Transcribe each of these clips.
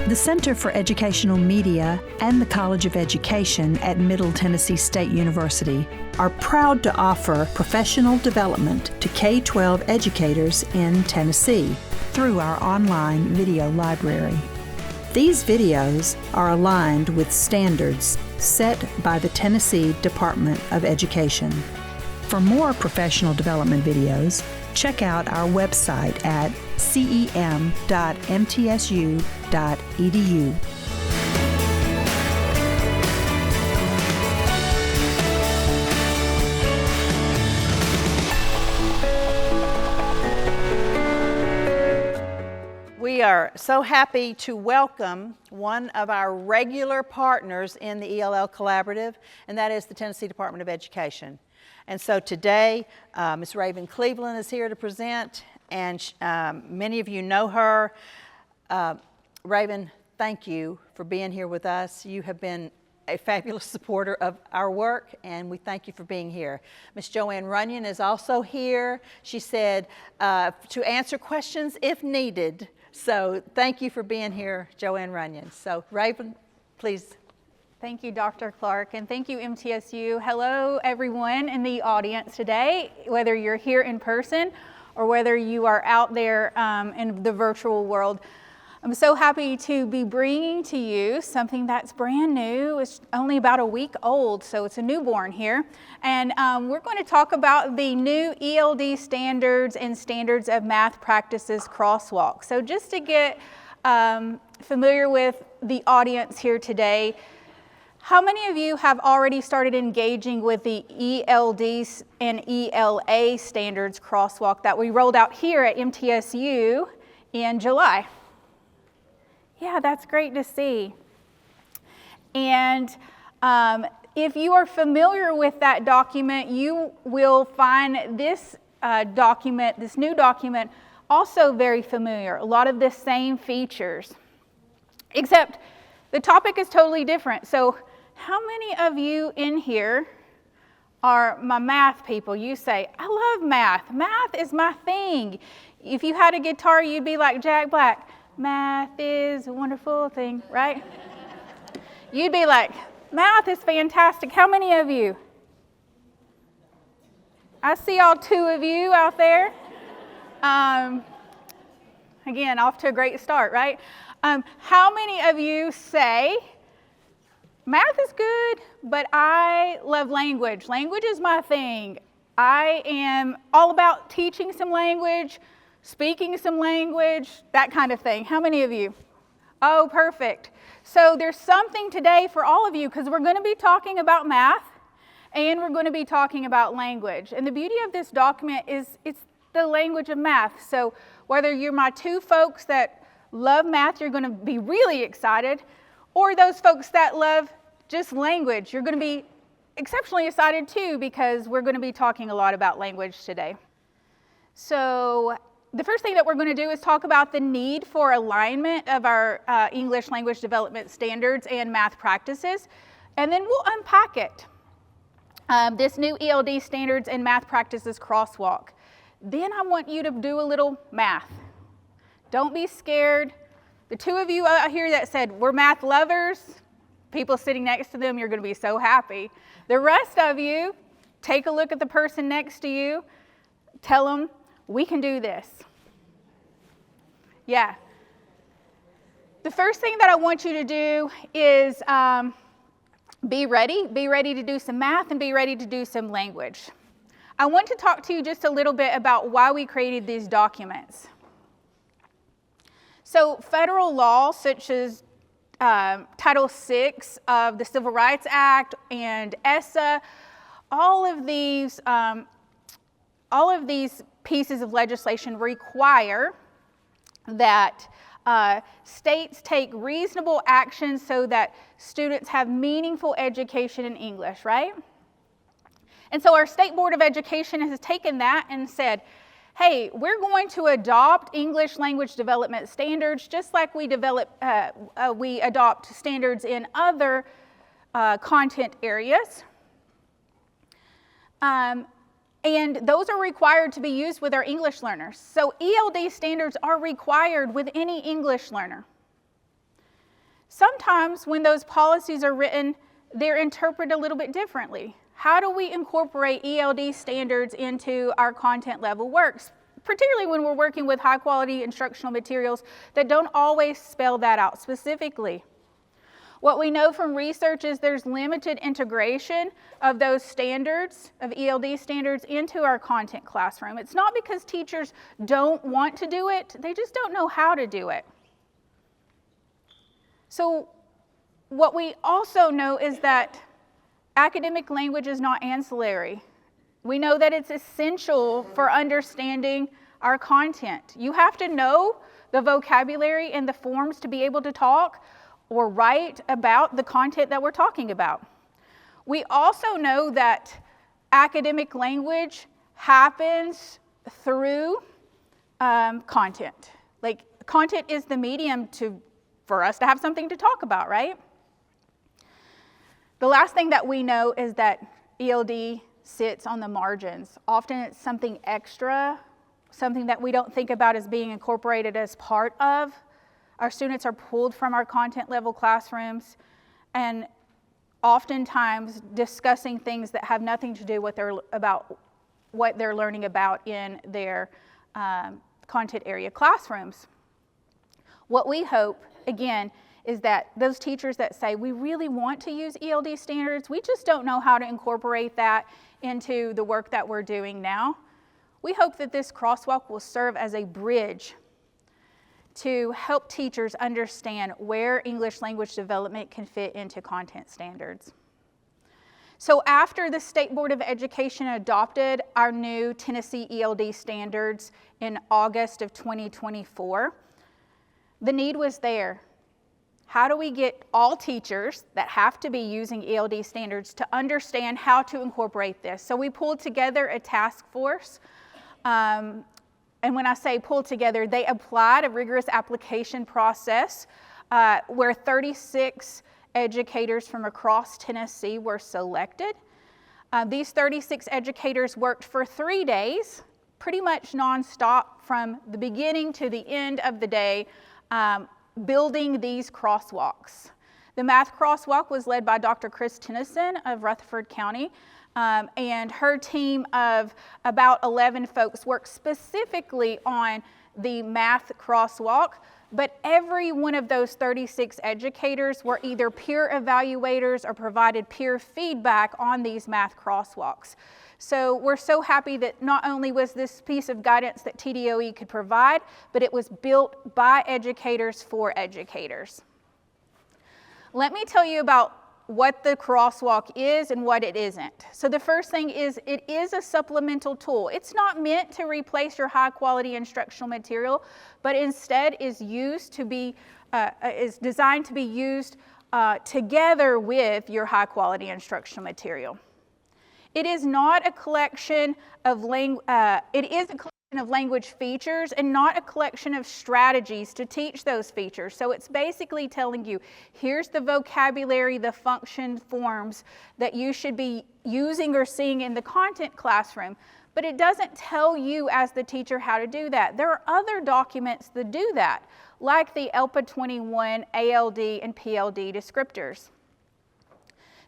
The Center for Educational Media and the College of Education at Middle Tennessee State University are proud to offer professional development to K-12 educators in Tennessee through our online video library. These videos are aligned with standards set by the Tennessee Department of Education. For more professional development videos, check out our website at cem.mtsu.edu. We are so happy to welcome one of our regular partners in the ELL Collaborative, and that is the Tennessee Department of Education. And so today, Ms. Raven Cleveland is here to present, and many of you know her. Raven, thank you for being here with us. You have been a fabulous supporter of our work, and we thank you for being here. Ms. Joanne Runyon is also here. She said to answer questions if needed. So thank you for being here, Joanne Runyon. So Raven, please. Thank you, Dr. Clark, and thank you, MTSU. Hello, everyone in the audience today, whether you're here in person or whether you are out there in the virtual world. I'm so happy to be bringing to you something that's brand new. It's only about a week old, so it's a newborn here. And we're going to talk about the new ELD standards and standards of math practices crosswalk. So just to get familiar with the audience here today, how many of you have already started engaging with the ELD and ELA standards crosswalk that we rolled out here at MTSU in July? Yeah, that's great to see. And if you are familiar with that document, you will find this document, this new document, also very familiar. A lot of the same features, except the topic is totally different. So how many of you in here are my math people? You say, I love math. Math is my thing. If you had a guitar, you'd be like Jack Black. Math is a wonderful thing, right? You'd be like, math is fantastic. How many of you? I see all two of you out there. Again, off to a great start, right? How many of you say, math is good, but I love language. Language is my thing. I am all about teaching some language, speaking some language, that kind of thing. How many of you? Oh, perfect. So there's something today for all of you because we're going to be talking about math and we're going to be talking about language. And the beauty of this document is it's the language of math. So whether you're my two folks that love math, you're going to be really excited, or those folks that love just language, you're going to be exceptionally excited too because we're going to be talking a lot about language today. So the first thing that we're going to do is talk about the need for alignment of our English language development standards and math practices, and then we'll unpack it. This new ELD standards and math practices crosswalk. Then I want you to do a little math. Don't be scared. The two of you out here that said we're math lovers, people sitting next to them, you're going to be so happy. The rest of you, take a look at the person next to you, tell them, we can do this. Yeah. The first thing that I want you to do is be ready to do some math and be ready to do some language. I want to talk to you just a little bit about why we created these documents. So federal law, such as Title VI of the Civil Rights Act and ESSA, all of these pieces of legislation require that states take reasonable action so that students have meaningful education in English, right? And so our State Board of Education has taken that and said, hey, we're going to adopt English language development standards just like we adopt standards in other content areas. And those are required to be used with our English learners. So ELD standards are required with any English learner. Sometimes when those policies are written, they're interpreted a little bit differently. How do we incorporate ELD standards into our content level works, particularly when we're working with high quality instructional materials that don't always spell that out specifically? What we know from research is there's limited integration of those standards, of ELD standards, into our content classroom. It's not because teachers don't want to do it, they just don't know how to do it. So what we also know is that academic language is not ancillary. We know that it's essential for understanding our content. You have to know the vocabulary and the forms to be able to talk or write about the content that we're talking about. We also know that academic language happens through content. Like, content is the medium for us to have something to talk about, right? The last thing that we know is that ELD sits on the margins. Often it's something extra, something that we don't think about as being incorporated as part of. Our students are pulled from our content level classrooms and oftentimes discussing things that have nothing to do with what they're learning about in their content area classrooms. What we hope, again, is that those teachers that say, we really want to use ELD standards, we just don't know how to incorporate that into the work that we're doing now. We hope that this crosswalk will serve as a bridge to help teachers understand where English language development can fit into content standards. So after the State Board of Education adopted our new Tennessee ELD standards in August of 2024, the need was there. How do we get all teachers that have to be using ELD standards to understand how to incorporate this? So we pulled together a task force. And when I say pull together, they applied a rigorous application process where 36 educators from across Tennessee were selected. These 36 educators worked for 3 days, pretty much nonstop from the beginning to the end of the day, building these crosswalks. The math crosswalk was led by Dr. Chris Tennyson of Rutherford County. And her team of about 11 folks worked specifically on the math crosswalk, but every one of those 36 educators were either peer evaluators or provided peer feedback on these math crosswalks. So we're so happy that not only was this piece of guidance that TDOE could provide, but it was built by educators for educators. Let me tell you about what the crosswalk is and what it isn't. So the first thing is it is a supplemental tool. It's not meant to replace your high quality instructional material, but instead is designed to be used together with your high quality instructional material. It is not a collection of language features and not a collection of strategies to teach those features. So it's basically telling you, here's the vocabulary, the function forms that you should be using or seeing in the content classroom. But it doesn't tell you as the teacher how to do that. There are other documents that do that, like the ELPA 21, ALD, and PLD descriptors.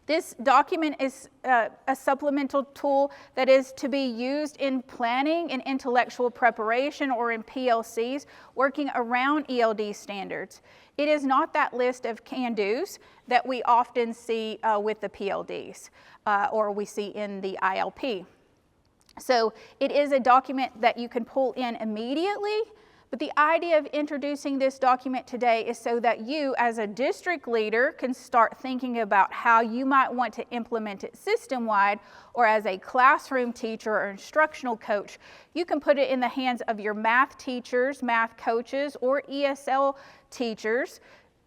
This document is a supplemental tool that is to be used in planning and intellectual preparation or in PLCs working around ELD standards. It is not that list of can-dos that we often see with the PLDs or we see in the ILP. So it is a document that you can pull in immediately, but the idea of introducing this document today is so that you, as a district leader, can start thinking about how you might want to implement it system-wide, or as a classroom teacher or instructional coach, you can put it in the hands of your math teachers, math coaches, or ESL teachers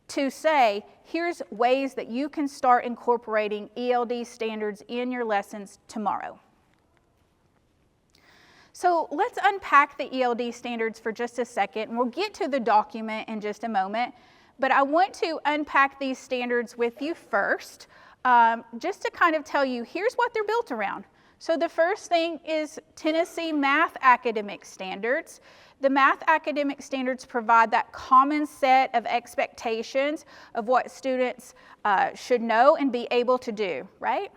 to say, here's ways that you can start incorporating ELD standards in your lessons tomorrow. So let's unpack the ELD standards for just a second, and we'll get to the document in just a moment. But I want to unpack these standards with you first, just to kind of tell you, here's what they're built around. So the first thing is Tennessee Math Academic Standards. The Math Academic Standards provide that common set of expectations of what students should know and be able to do, right?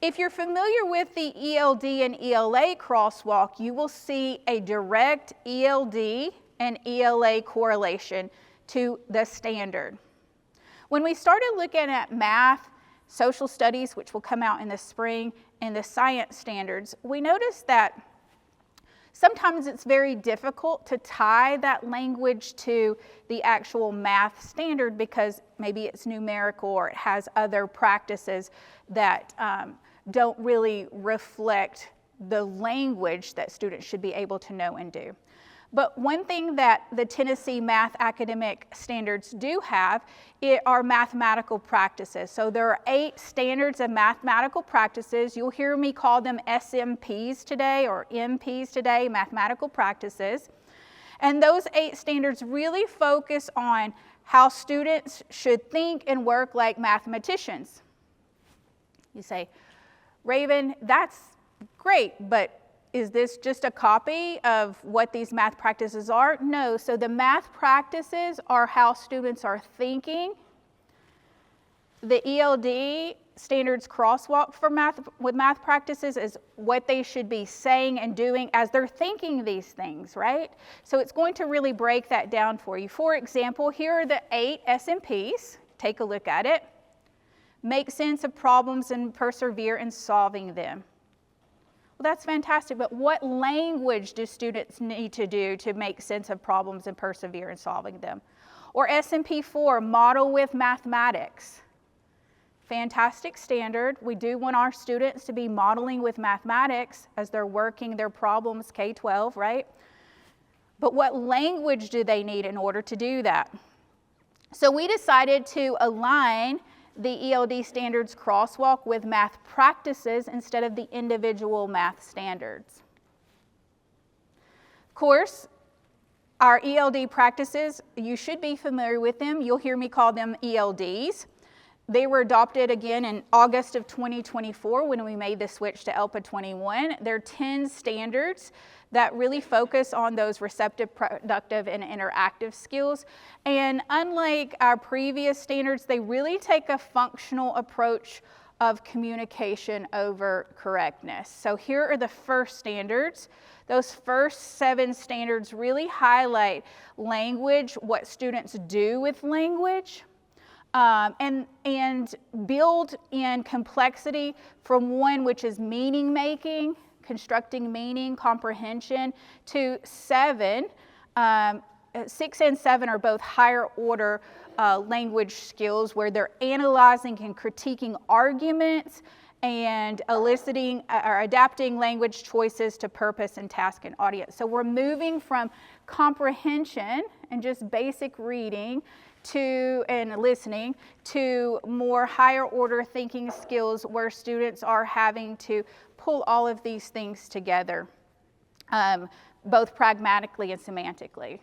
If you're familiar with the ELD and ELA crosswalk, you will see a direct ELD and ELA correlation to the standard. When we started looking at math, social studies, which will come out in the spring, and the science standards, we noticed that sometimes it's very difficult to tie that language to the actual math standard because maybe it's numerical or it has other practices that don't really reflect the language that students should be able to know and do. But one thing that the Tennessee Math Academic Standards do have are mathematical practices. So there are 8 standards of mathematical practices. You'll hear me call them SMPs today or MPs today, mathematical practices. And those 8 standards really focus on how students should think and work like mathematicians. You say, Raven, that's great, but is this just a copy of what these math practices are? No, so the math practices are how students are thinking. The ELD standards crosswalk for math practices is what they should be saying and doing as they're thinking these things, right? So it's going to really break that down for you. For example, here are the 8 SMPs. Take a look at it. Make sense of problems and persevere in solving them. Well, that's fantastic, but what language do students need to do to make sense of problems and persevere in solving them? Or SMP 4, model with mathematics. Fantastic standard. We do want our students to be modeling with mathematics as they're working their problems K-12, right? But what language do they need in order to do that? So we decided to align the ELD standards crosswalk with math practices instead of the individual math standards. Of course, our ELD practices, you should be familiar with them. You'll hear me call them ELDs. They were adopted again in August of 2024 when we made the switch to ELPA 21. They're 10 standards that really focus on those receptive, productive, and interactive skills. And unlike our previous standards, they really take a functional approach of communication over correctness. So here are the first standards. Those first 7 standards really highlight language, what students do with language, and build in complexity from one which is meaning making, constructing meaning, comprehension, to 7. 6 and 7 are both higher order language skills where they're analyzing and critiquing arguments and eliciting or adapting language choices to purpose and task and audience. So we're moving from comprehension and just basic reading and listening to more higher order thinking skills where students are having to pull all of these things together, both pragmatically and semantically.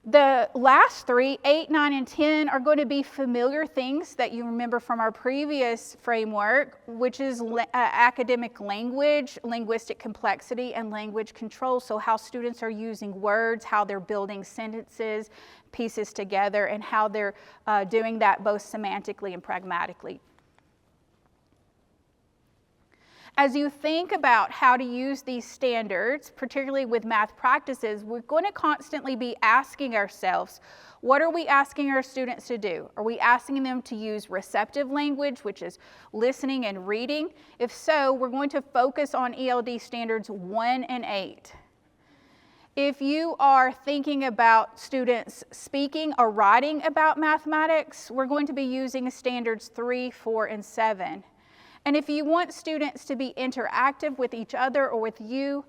The last 3, 8, 9, and 10, are going to be familiar things that you remember from our previous framework, which is academic language, linguistic complexity, and language control. So how students are using words, how they're building sentences, pieces together, and how they're doing that both semantically and pragmatically. As you think about how to use these standards, particularly with math practices, we're going to constantly be asking ourselves, what are we asking our students to do? Are we asking them to use receptive language, which is listening and reading? If so, we're going to focus on ELD standards 1 and 8. If you are thinking about students speaking or writing about mathematics, we're going to be using standards 3, 4, and 7. And if you want students to be interactive with each other or with you,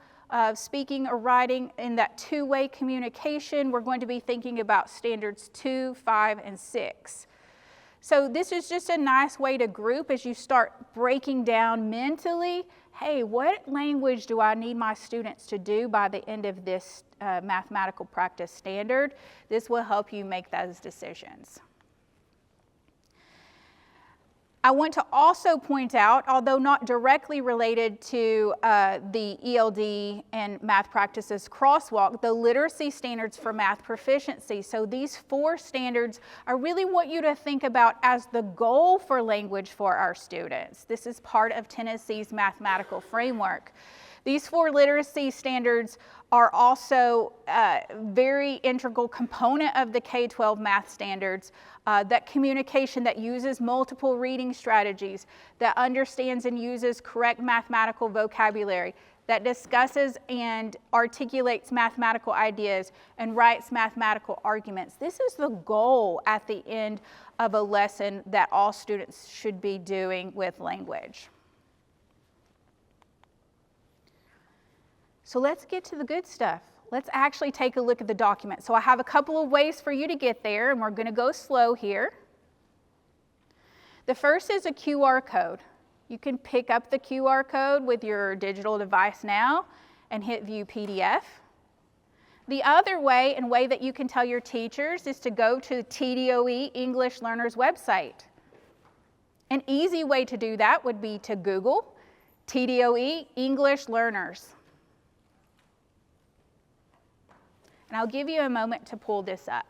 speaking or writing in that two-way communication, we're going to be thinking about standards 2, 5, and 6. So this is just a nice way to group as you start breaking down mentally, hey, what language do I need my students to do by the end of this mathematical practice standard? This will help you make those decisions. I want to also point out, although not directly related to the ELD and Math Practices Crosswalk, the literacy standards for math proficiency. So these 4 standards I really want you to think about as the goal for language for our students. This is part of Tennessee's mathematical framework. These 4 literacy standards are also a very integral component of the K-12 math standards. That communication that uses multiple reading strategies, that understands and uses correct mathematical vocabulary, that discusses and articulates mathematical ideas and writes mathematical arguments. This is the goal at the end of a lesson that all students should be doing with language. So let's get to the good stuff. Let's actually take a look at the document. So I have a couple of ways for you to get there, and we're going to go slow here. The first is a QR code. You can pick up the QR code with your digital device now and hit View PDF. The other way, and way that you can tell your teachers, is to go to the TDOE English Learners website. An easy way to do that would be to Google TDOE English Learners. And I'll give you a moment to pull this up.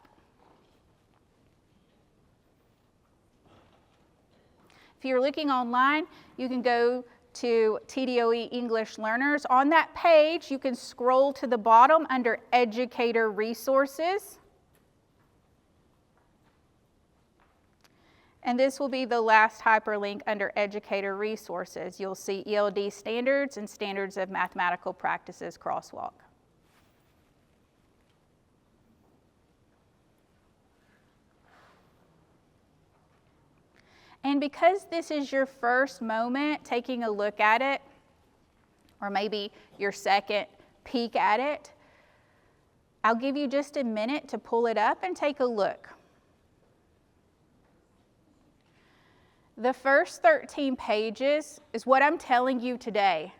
If you're looking online, you can go to TDOE English Learners. On that page, you can scroll to the bottom under Educator Resources. And this will be the last hyperlink under Educator Resources. You'll see ELD Standards and Standards of Mathematical Practices Crosswalk. And because this is your first moment taking a look at it, or maybe your second peek at it, I'll give you just a minute to pull it up and take a look. The first 13 pages is what I'm telling you today.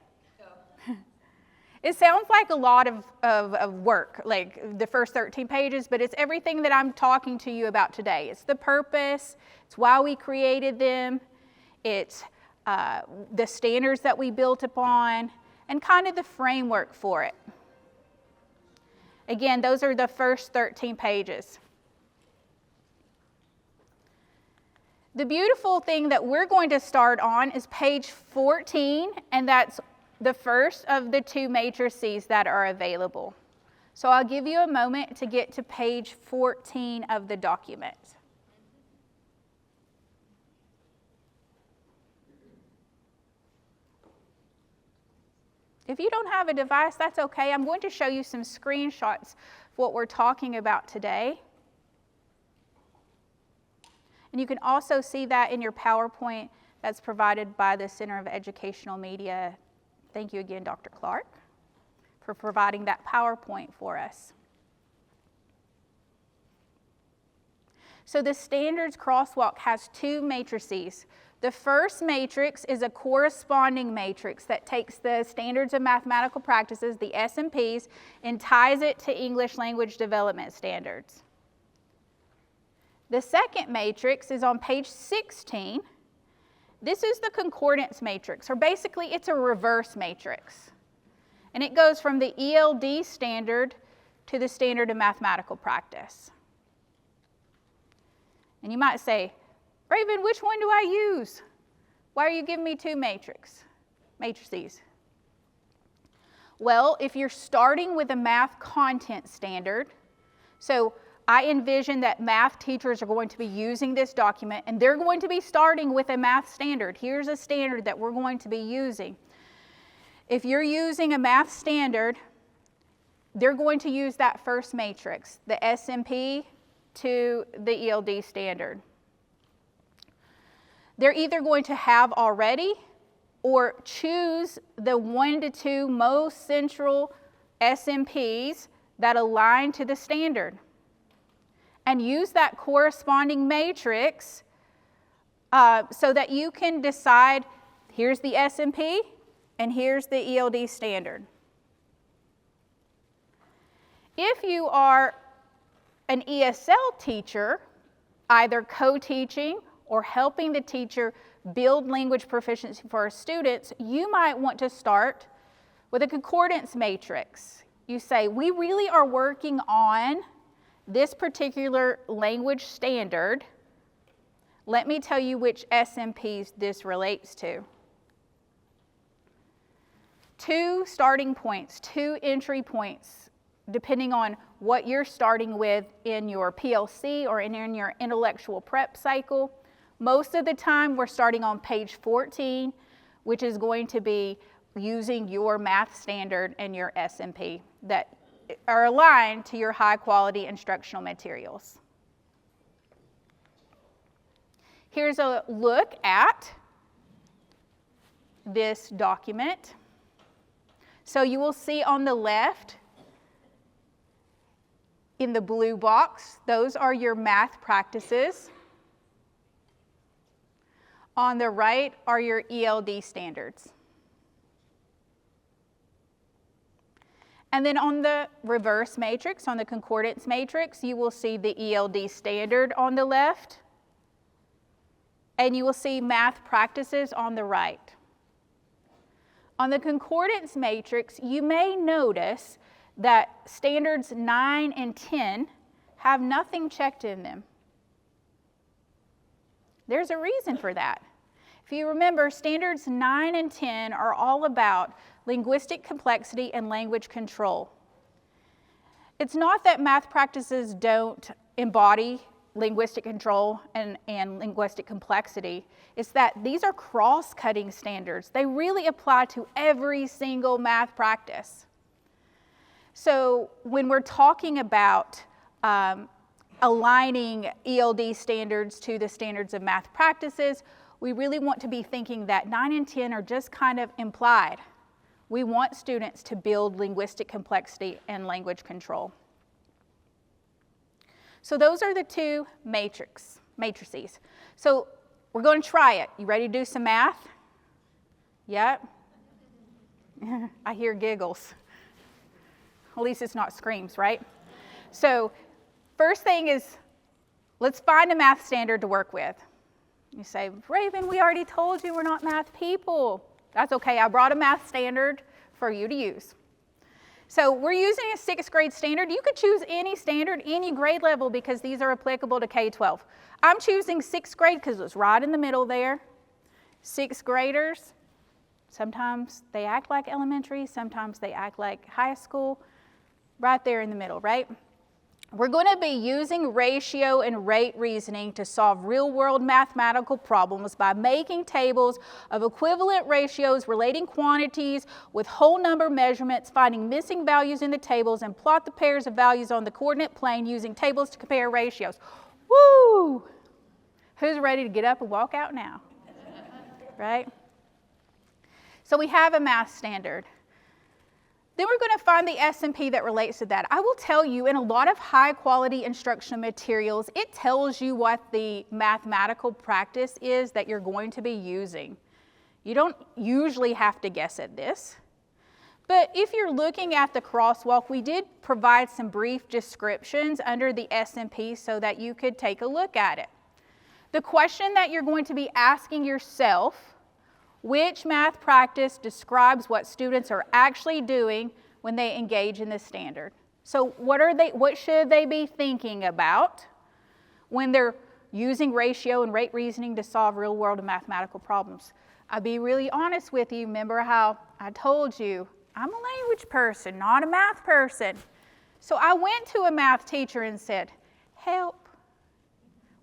It sounds like a lot of work, like the first 13 pages, but it's everything that I'm talking to you about today. It's the purpose, it's why we created them, it's the standards that we built upon, and kind of the framework for it. Again, those are the first 13 pages. The beautiful thing that we're going to start on is page 14, and that's the first of the 2 matrices that are available. So I'll give you a moment to get to page 14 of the document. If you don't have a device, that's okay. I'm going to show you some screenshots of what we're talking about today. And you can also see that in your PowerPoint that's provided by the Center of Educational Media. Thank you again, Dr. Clark, for providing that PowerPoint for us. So the Standards Crosswalk has 2 matrices. The first matrix is a corresponding matrix that takes the Standards of Mathematical Practices, the S&Ps, and ties it to English Language Development Standards. The second matrix is on page 16. This is the concordance matrix, or basically it's a reverse matrix. And it goes from the ELD standard to the Standard of Mathematical Practice. And you might say, Raven, which one do I use? Why are you giving me 2 matrices? Well, if you're starting with a math content standard, so I envision that math teachers are going to be using this document, and they're going to be starting with a math standard. Here's a standard that we're going to be using. If you're using a math standard, they're going to use that first matrix, the SMP to the ELD standard. They're either going to have already or choose the 1 to 2 most central SMPs that align to the standard, and use that corresponding matrix so that you can decide, here's the SMP and here's the ELD standard. If you are an ESL teacher, either co-teaching or helping the teacher build language proficiency for our students, you might want to start with a concordance matrix. You say, we really are working on this particular language standard. Let me tell you which SMPs this relates to. 2 starting points, 2 entry points, depending on what you're starting with in your PLC or in your intellectual prep cycle. Most of the time we're starting on page 14, which is going to be using your math standard and your SMP that are aligned to your high quality instructional materials. Here's a look at this document. So you will see on the left, in the blue box, those are your math practices. On the right are your ELD standards. And then on the reverse matrix, on the concordance matrix, you will see the ELD standard on the left, and you will see math practices on the right. On the concordance matrix, you may notice that standards 9 and 10 have nothing checked in them. There's a reason for that. If you remember, standards 9 and 10 are all about linguistic complexity and language control. It's not that math practices don't embody linguistic control and linguistic complexity. It's that these are cross-cutting standards. They really apply to every single math practice. So when we're talking about aligning ELD standards to the standards of math practices, we really want to be thinking that 9 and 10 are just kind of implied. We want students to build linguistic complexity and language control. So those are the 2 matrices. So we're going to try it. You ready to do some math? Yep. I hear giggles. At least it's not screams, right? So first thing is, let's find a math standard to work with. You say, Raven, we already told you we're not math people. That's okay, I brought a math standard for you to use. So we're using a 6th grade standard. You could choose any standard, any grade level, because these are applicable to K-12. I'm choosing 6th grade because it's right in the middle there. 6th graders, sometimes they act like elementary, sometimes they act like high school, right there in the middle, right? We're going to be using ratio and rate reasoning to solve real-world mathematical problems by making tables of equivalent ratios, relating quantities with whole number measurements, finding missing values in the tables, and plot the pairs of values on the coordinate plane using tables to compare ratios. Woo! Who's ready to get up and walk out now? Right? So we have a math standard. Then we're going to find the SMP that relates to that. I will tell you, in a lot of high quality instructional materials, it tells you what the mathematical practice is that you're going to be using. You don't usually have to guess at this. But if you're looking at the crosswalk, we did provide some brief descriptions under the SMP so that you could take a look at it. The question that you're going to be asking yourself: which math practice describes what students are actually doing when they engage in this standard? So what should they be thinking about when they're using ratio and rate reasoning to solve real-world and mathematical problems? I'll be really honest with you. Remember how I told you I'm a language person, not a math person. So I went to a math teacher and said, help.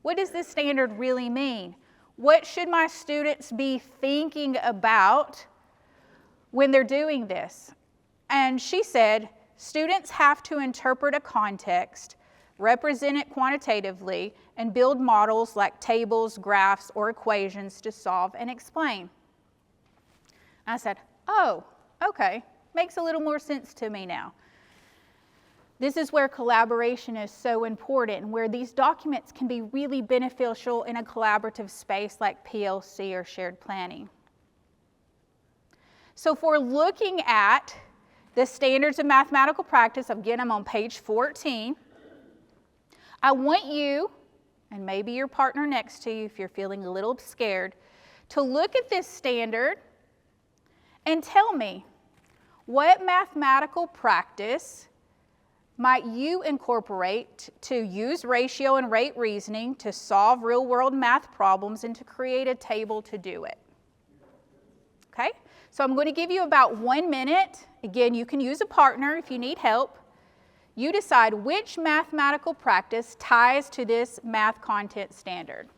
What does this standard really mean? What should my students be thinking about when they're doing this? And she said, students have to interpret a context, represent it quantitatively, and build models like tables, graphs, or equations to solve and explain. I said, oh, okay, makes a little more sense to me now. This is where collaboration is so important, and where these documents can be really beneficial in a collaborative space like PLC or shared planning. So if we're looking at the standards of mathematical practice, again, I'm on page 14. I want you, and maybe your partner next to you if you're feeling a little scared, to look at this standard and tell me, what mathematical practice might you incorporate to use ratio and rate reasoning to solve real-world math problems and to create a table to do it? Okay, so I'm going to give you about 1 minute. Again, you can use a partner if you need help. You decide which mathematical practice ties to this math content standard.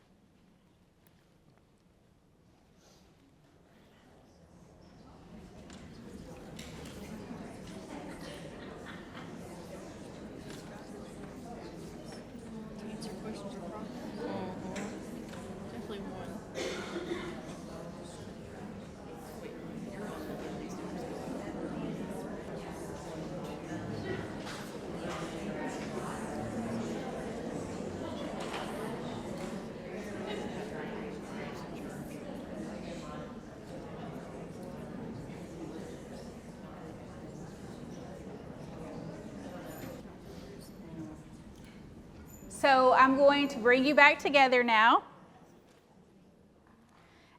So I'm going to bring you back together now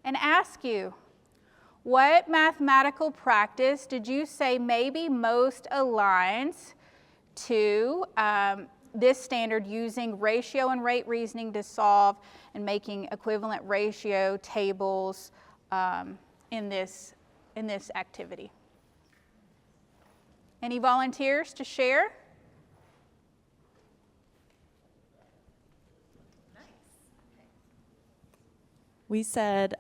and ask you, what mathematical practice did you say maybe most aligns to this standard using ratio and rate reasoning to solve and making equivalent ratio tables in this activity? Any volunteers to share? We said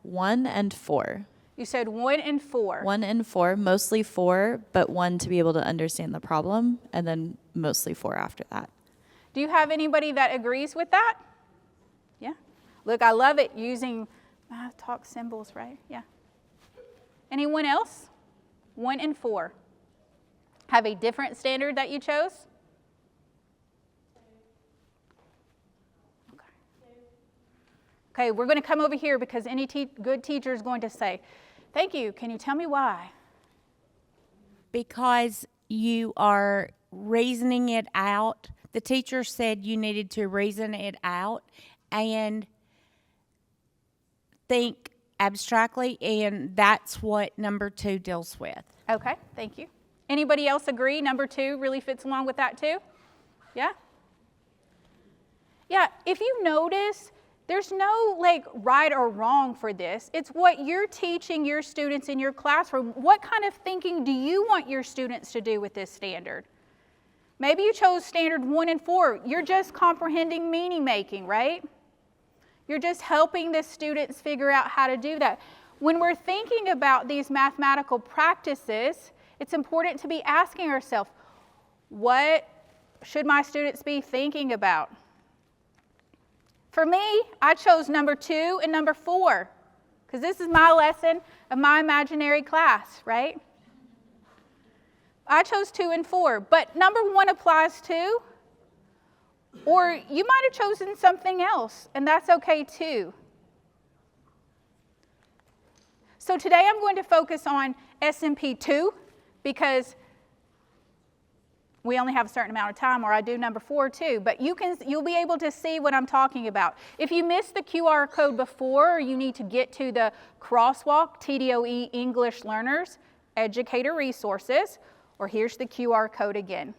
1 and 4. You said 1 and 4. 1 and 4, mostly 4, but 1 to be able to understand the problem, and then mostly 4 after that. Do you have anybody that agrees with that? Yeah. Look, I love it using math talk symbols, right? Yeah. Anyone else? 1 and 4. Have a different standard that you chose? Okay, we're going to come over here because any good teacher is going to say, thank you, can you tell me why? Because you are reasoning it out. The teacher said you needed to reason it out and think abstractly, and that's what number 2 deals with. Okay, thank you. Anybody else agree number 2 really fits along with that too? Yeah? Yeah, if you notice, there's no right or wrong for this. It's what you're teaching your students in your classroom. What kind of thinking do you want your students to do with this standard? Maybe you chose standard 1 and 4. You're just comprehending meaning making, right? You're just helping the students figure out how to do that. When we're thinking about these mathematical practices, it's important to be asking ourselves, what should my students be thinking about? For me, I chose number 2 and number 4 because this is my lesson of my imaginary class, right? I chose 2 and 4, but number 1 applies too. Or you might have chosen something else, and that's okay too. So today I'm going to focus on SMP 2 because we only have a certain amount of time, or I do number 4 too, but you'll be able to see what I'm talking about. If you missed the QR code before, you need to get to the Crosswalk, TDOE English Learners, Educator Resources, or here's the QR code again.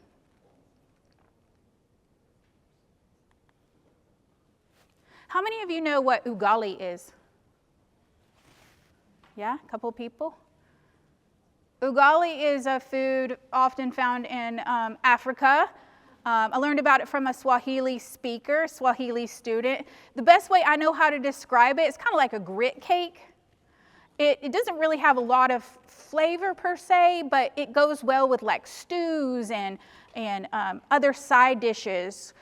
How many of you know what ugali is? Yeah, a couple people? Ugali is a food often found in Africa. I learned about it from a Swahili speaker, Swahili student. The best way I know how to describe it, it's kind of like a grit cake. It doesn't really have a lot of flavor per se, but it goes well with like stews and other side dishes,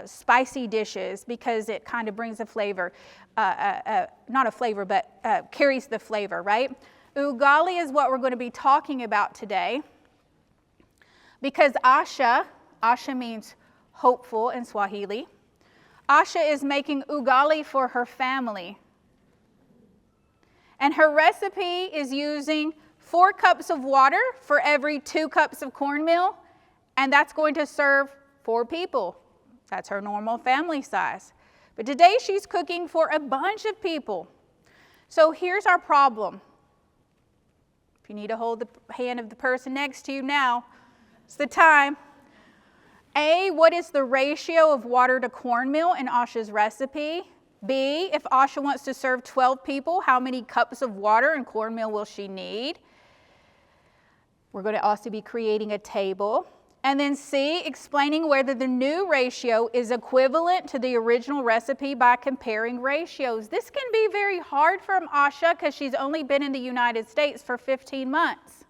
spicy dishes, because it kind of brings a flavor, not a flavor, but carries the flavor, right? Ugali is what we're going to be talking about today because Asha means hopeful in Swahili. Asha is making ugali for her family. And her recipe is using 4 cups of water for every 2 cups of cornmeal, and that's going to serve 4 people. That's her normal family size. But today she's cooking for a bunch of people. So here's our problem. If you need to hold the hand of the person next to you now, it's the time. A, what is the ratio of water to cornmeal in Asha's recipe? B, if Asha wants to serve 12 people, how many cups of water and cornmeal will she need? We're going to also be creating a table. And then C, explaining whether the new ratio is equivalent to the original recipe by comparing ratios. This can be very hard for Asha because she's only been in the United States for 15 months.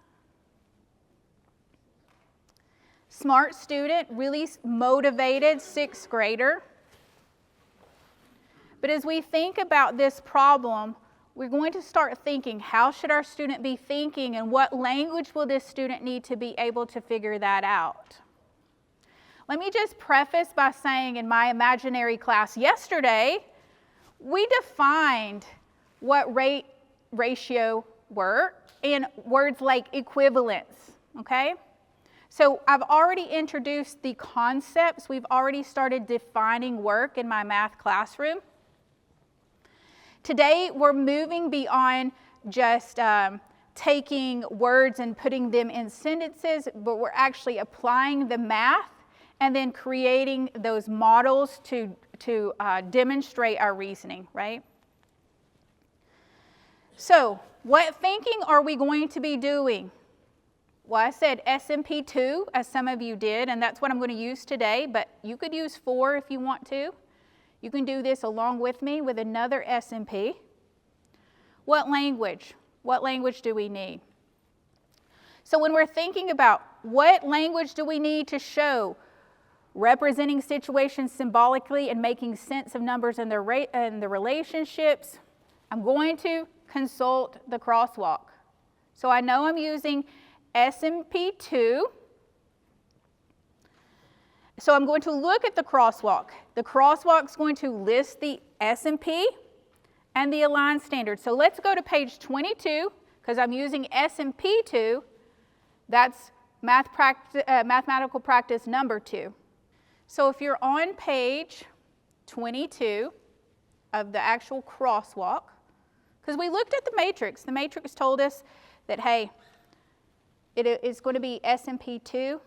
Smart student, really motivated, 6th grader. But as we think about this problem, we're going to start thinking, how should our student be thinking and what language will this student need to be able to figure that out? Let me just preface by saying in my imaginary class yesterday, we defined what ratio were in words like equivalence, okay? So I've already introduced the concepts. We've already started defining work in my math classroom. Today, we're moving beyond just taking words and putting them in sentences, but we're actually applying the math and then creating those models to demonstrate our reasoning, right? So, what thinking are we going to be doing? Well, I said SMP 2, as some of you did, and that's what I'm going to use today, but you could use 4 if you want to. You can do this along with me with another SMP. What language? What language do we need? So when we're thinking about what language do we need to show representing situations symbolically and making sense of numbers and the relationships, I'm going to consult the crosswalk. So I know I'm using SMP 2. So I'm going to look at the crosswalk. The crosswalk is going to list the SMP and the aligned standard. So let's go to page 22, because I'm using SMP 2. That's mathematical practice number 2. So if you're on page 22 of the actual crosswalk, because we looked at the matrix told us that, hey, it is going to be SMP 2.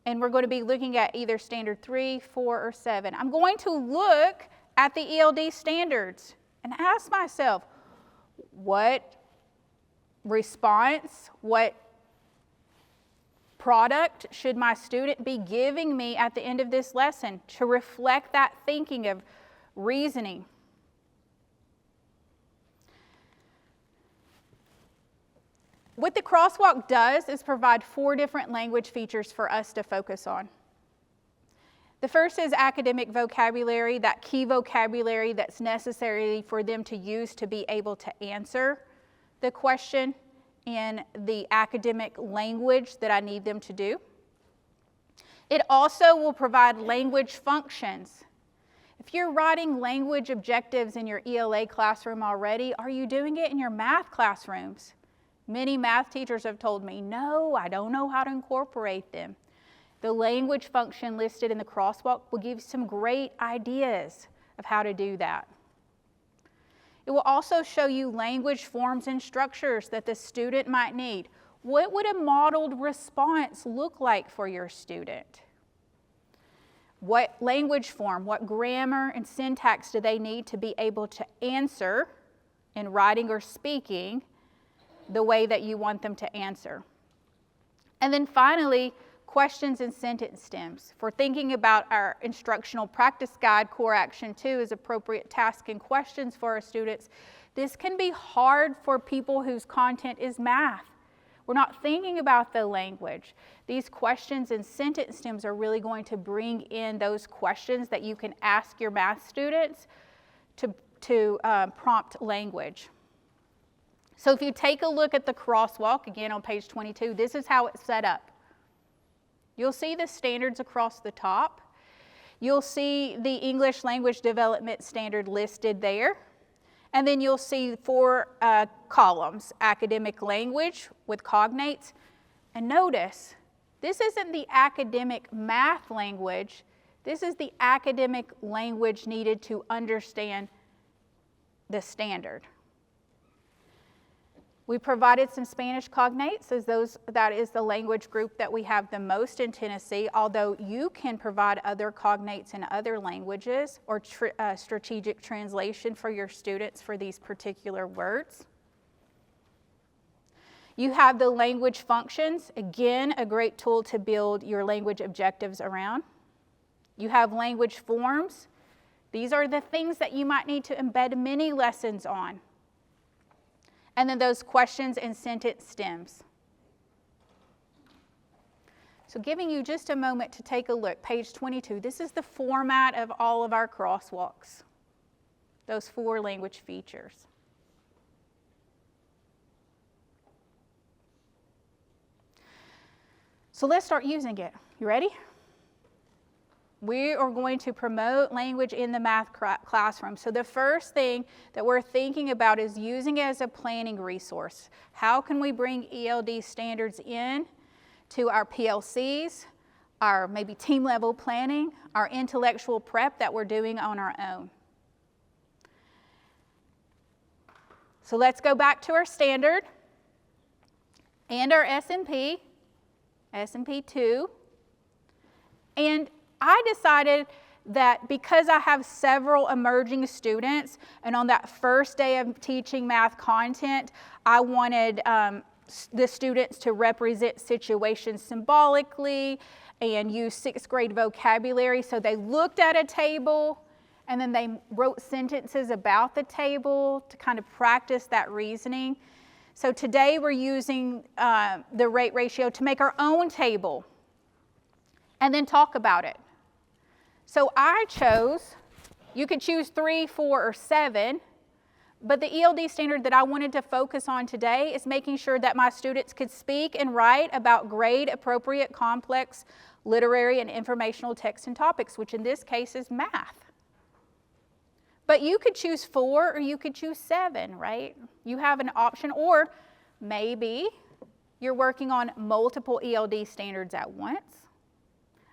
And we're going to be looking at either standard 3, 4, or 7. I'm going to look at the ELD standards and ask myself, what response, what product should my student be giving me at the end of this lesson to reflect that thinking of reasoning? What the crosswalk does is provide 4 different language features for us to focus on. The first is academic vocabulary, that key vocabulary that's necessary for them to use to be able to answer the question in the academic language that I need them to do. It also will provide language functions. If you're writing language objectives in your ELA classroom already, are you doing it in your math classrooms? Many math teachers have told me, no, I don't know how to incorporate them. The language function listed in the crosswalk will give you some great ideas of how to do that. It will also show you language forms and structures that the student might need. What would a modeled response look like for your student? What language form, what grammar and syntax do they need to be able to answer in writing or speaking the way that you want them to answer? And then finally, questions and sentence stems. For thinking about our instructional practice guide, core action 2 is appropriate tasks and questions for our students. This can be hard for people whose content is math. We're not thinking about the language. These questions and sentence stems are really going to bring in those questions that you can ask your math students to prompt language. So if you take a look at the crosswalk, again on page 22, this is how it's set up. You'll see the standards across the top. You'll see the English language development standard listed there. And then you'll see 4 columns, academic language with cognates. And notice, this isn't the academic math language. This is the academic language needed to understand the standard. We provided some Spanish cognates, as that is the language group that we have the most in Tennessee, although you can provide other cognates in other languages or strategic translation for your students for these particular words. You have the language functions, again, a great tool to build your language objectives around. You have language forms. These are the things that you might need to embed mini lessons on. And then those questions and sentence stems. So giving you just a moment to take a look, page 22, this is the format of all of our crosswalks, those 4 language features. So let's start using it. You ready? We are going to promote language in the math classroom. So the first thing that we're thinking about is using it as a planning resource. How can we bring ELD standards in to our PLCs, our maybe team level planning, our intellectual prep that we're doing on our own? So let's go back to our standard and our S&P 2, and I decided that because I have several emerging students, and on that first day of teaching math content, I wanted the students to represent situations symbolically and use 6th grade vocabulary. So they looked at a table and then they wrote sentences about the table to kind of practice that reasoning. So today we're using the rate ratio to make our own table and then talk about it. So I chose, you could choose 3, 4, or 7, but the ELD standard that I wanted to focus on today is making sure that my students could speak and write about grade-appropriate, complex, literary, and informational texts and topics, which in this case is math. But you could choose 4 or you could choose 7, right? You have an option, or maybe you're working on multiple ELD standards at once.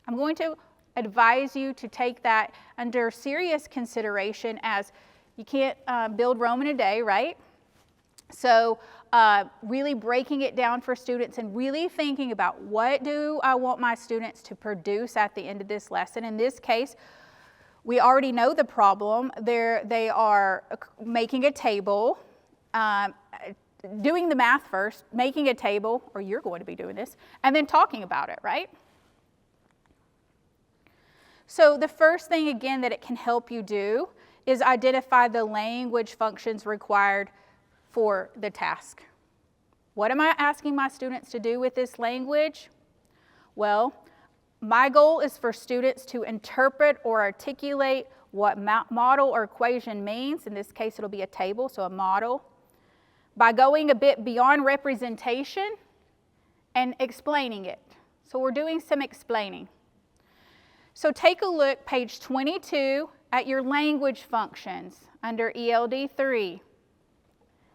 I'm going to advise you to take that under serious consideration, as you can't build Rome in a day, right? So really breaking it down for students and really thinking about what do I want my students to produce at the end of this lesson. In this case, we already know the problem. They are making a table, doing the math first, making a table, or you're going to be doing this, and then talking about it, right? So the first thing, again, that it can help you do is identify the language functions required for the task. What am I asking my students to do with this language? Well, my goal is for students to interpret or articulate what model or equation means. In this case, it'll be a table, so a model, by going a bit beyond representation and explaining it. So we're doing some explaining. So take a look, page 22, at your language functions under ELD 3.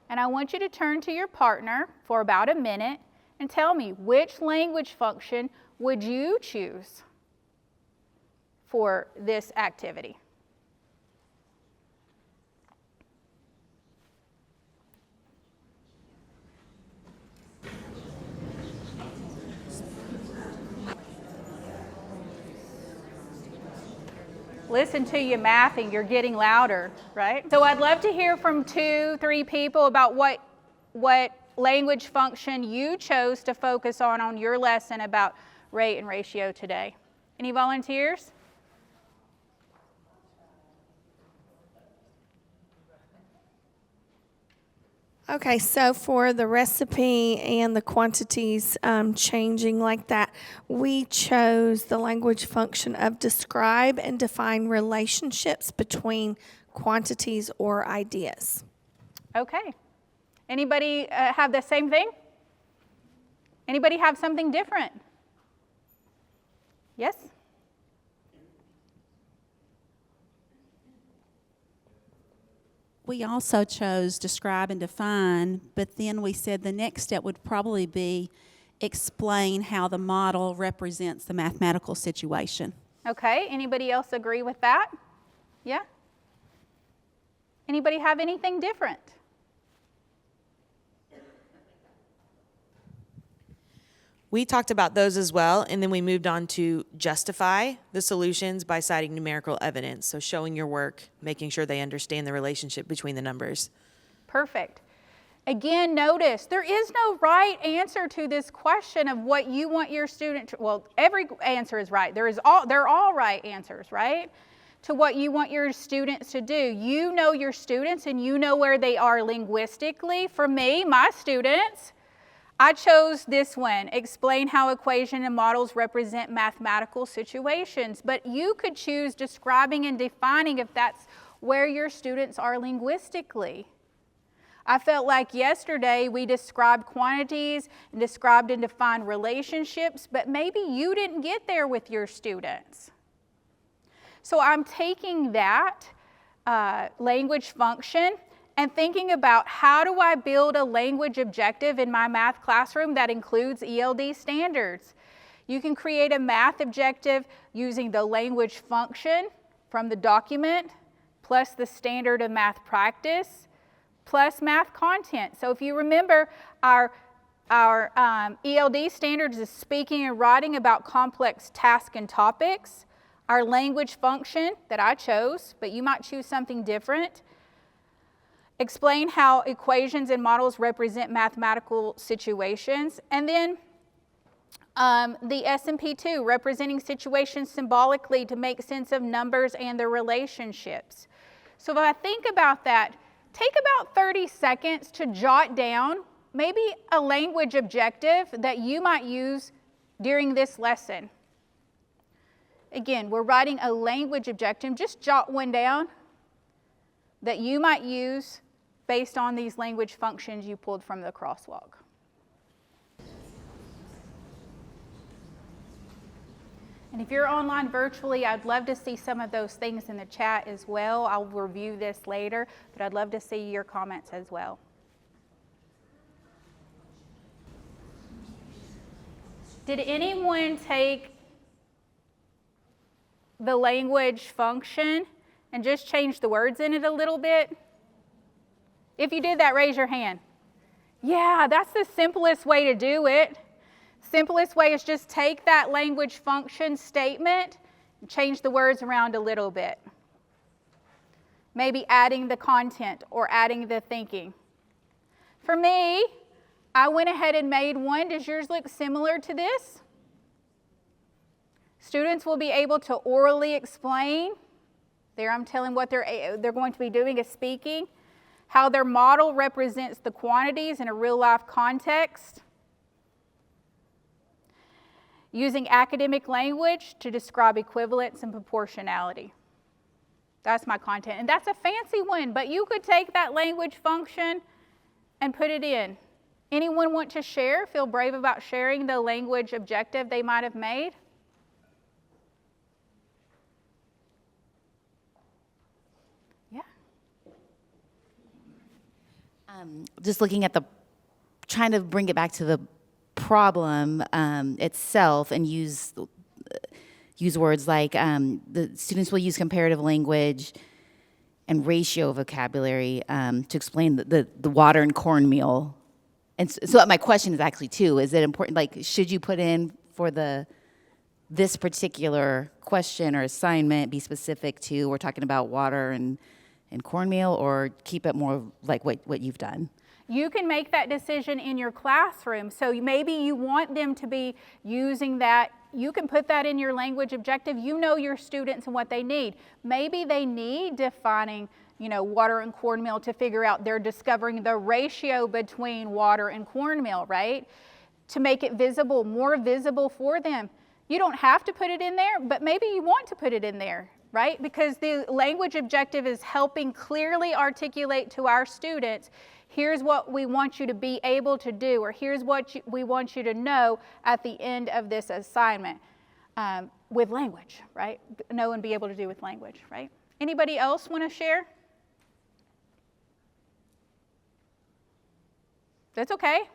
And I want you to turn to your partner for about a minute and tell me, which language function would you choose for this activity? Listen to you mathing, you're getting louder, right? So I'd love to hear from 2, 3 people about what language function you chose to focus on your lesson about rate and ratio today. Any volunteers? Okay, so for the recipe and the quantities changing like that, we chose the language function of describe and define relationships between quantities or ideas. Okay. Anybody have the same thing? Anybody have something different? Yes? We also chose describe and define, but then we said the next step would probably be explain how the model represents the mathematical situation. Okay, anybody else agree with that? Yeah? Anybody have anything different? We talked about those as well, and then we moved on to justify the solutions by citing numerical evidence. So showing your work, making sure they understand the relationship between the numbers. Perfect. Again, notice there is no right answer to this question of what you want your student to, well, every answer is right. They're all right answers, right? To what you want your students to do. You know your students and you know where they are linguistically. For me, my students, I chose this one, explain how equation and models represent mathematical situations. But you could choose describing and defining if that's where your students are linguistically. I felt like yesterday we described quantities and described and defined relationships, but maybe you didn't get there with your students. So I'm taking that language function and thinking about how do I build a language objective in my math classroom that includes ELD standards. You can create a math objective using the language function from the document plus the standard of math practice plus math content. So if you remember, our ELD standards is speaking and writing about complex tasks and topics. Our language function that I chose, but you might choose something different. Explain how equations and models represent mathematical situations. And then the SMP2, representing situations symbolically to make sense of numbers and their relationships. So if I think about that, take about 30 seconds to jot down maybe a language objective that you might use during this lesson. Again, we're writing a language objective. Just jot one down that you might use based on these language functions you pulled from the crosswalk. And if you're online virtually, I'd love to see some of those things in the chat as well. I'll review this later, but I'd love to see your comments as well. Did anyone take the language function and just change the words in it a little bit? If you did that, raise your hand. Yeah, that's the simplest way to do it. Simplest way is just take that language function statement and change the words around a little bit. Maybe adding the content or adding the thinking. For me, I went ahead and made one. Does yours look similar to this? Students will be able to orally explain. There I'm telling what they're going to be doing is speaking. How their model represents the quantities in a real-life context. Using academic language to describe equivalence and proportionality. That's my content. And that's a fancy one, but you could take that language function and put it in. Anyone want to share? Feel brave about sharing the language objective they might have made? Yeah. Just looking at trying to bring it back to the problem itself and use words like the students will use comparative language and ratio vocabulary to explain the water and cornmeal. And so my question is actually too, is it important, like should you put in for this particular question or assignment be specific to we're talking about water and cornmeal, or keep it more like what you've done? You can make that decision in your classroom. So maybe you want them to be using that. You can put that in your language objective. You know your students and what they need. Maybe they need defining, water and cornmeal to figure out they're discovering the ratio between water and cornmeal, right? To make it visible, more visible for them. You don't have to put it in there, but maybe you want to put it in there, right? Because the language objective is helping clearly articulate to our students, here's what we want you to be able to do, or here's what we want you to know at the end of this assignment with language, right? Know and be able to do with language, right? Anybody else want to share? That's okay.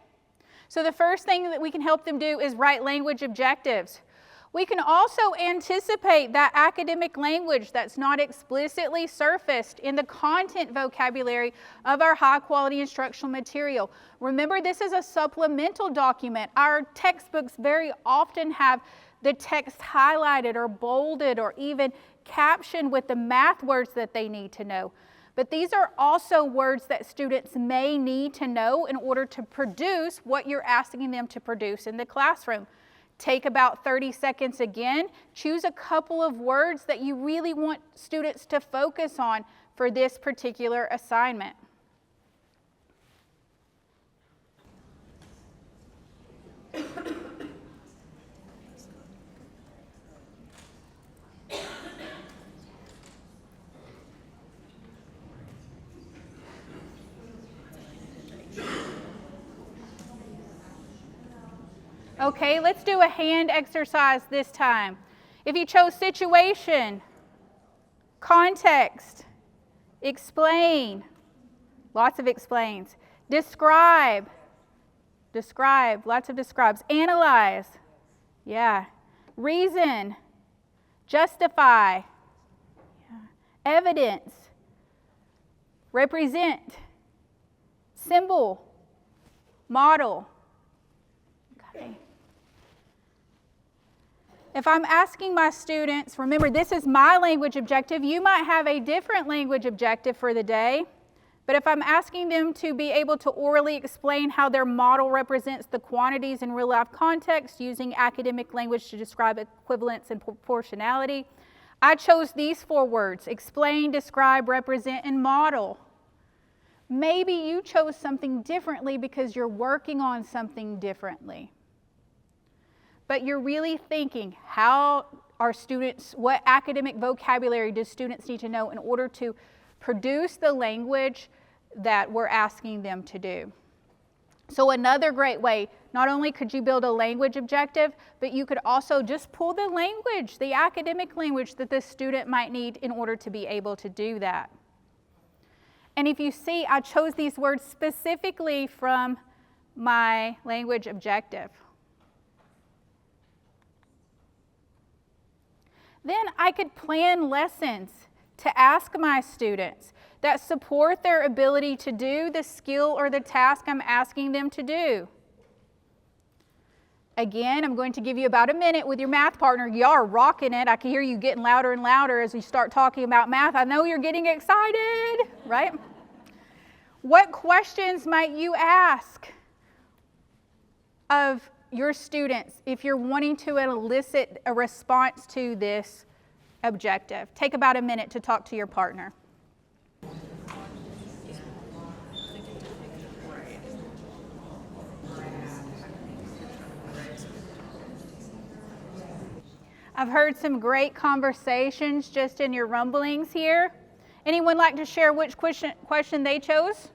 So the first thing that we can help them do is write language objectives. We can also anticipate that academic language that's not explicitly surfaced in the content vocabulary of our high-quality instructional material. Remember, this is a supplemental document. Our textbooks very often have the text highlighted or bolded or even captioned with the math words that they need to know. But these are also words that students may need to know in order to produce what you're asking them to produce in the classroom. Take about 30 seconds again. Choose a couple of words that you really want students to focus on for this particular assignment. Okay, let's do a hand exercise this time. If you chose situation, context, explain, lots of explains, describe, lots of describes, analyze, yeah, reason, justify, yeah. Evidence, represent, symbol, model. Okay. If I'm asking my students, remember this is my language objective, you might have a different language objective for the day, but if I'm asking them to be able to orally explain how their model represents the quantities in real life context using academic language to describe equivalence and proportionality, I chose these 4 words: explain, describe, represent, and model. Maybe you chose something differently because you're working on something differently. But you're really thinking, how are students, what academic vocabulary do students need to know in order to produce the language that we're asking them to do? So another great way, not only could you build a language objective, but you could also just pull the language, the academic language that the student might need in order to be able to do that. And if you see, I chose these words specifically from my language objective. Then I could plan lessons to ask my students that support their ability to do the skill or the task I'm asking them to do. Again, I'm going to give you about a minute with your math partner. Y'all are rocking it. I can hear you getting louder and louder as we start talking about math. I know you're getting excited, right? What questions might you ask of your students if you're wanting to elicit a response to this objective? Take about a minute to talk to your partner. I've heard some great conversations just in your rumblings here. Anyone like to share which question they chose?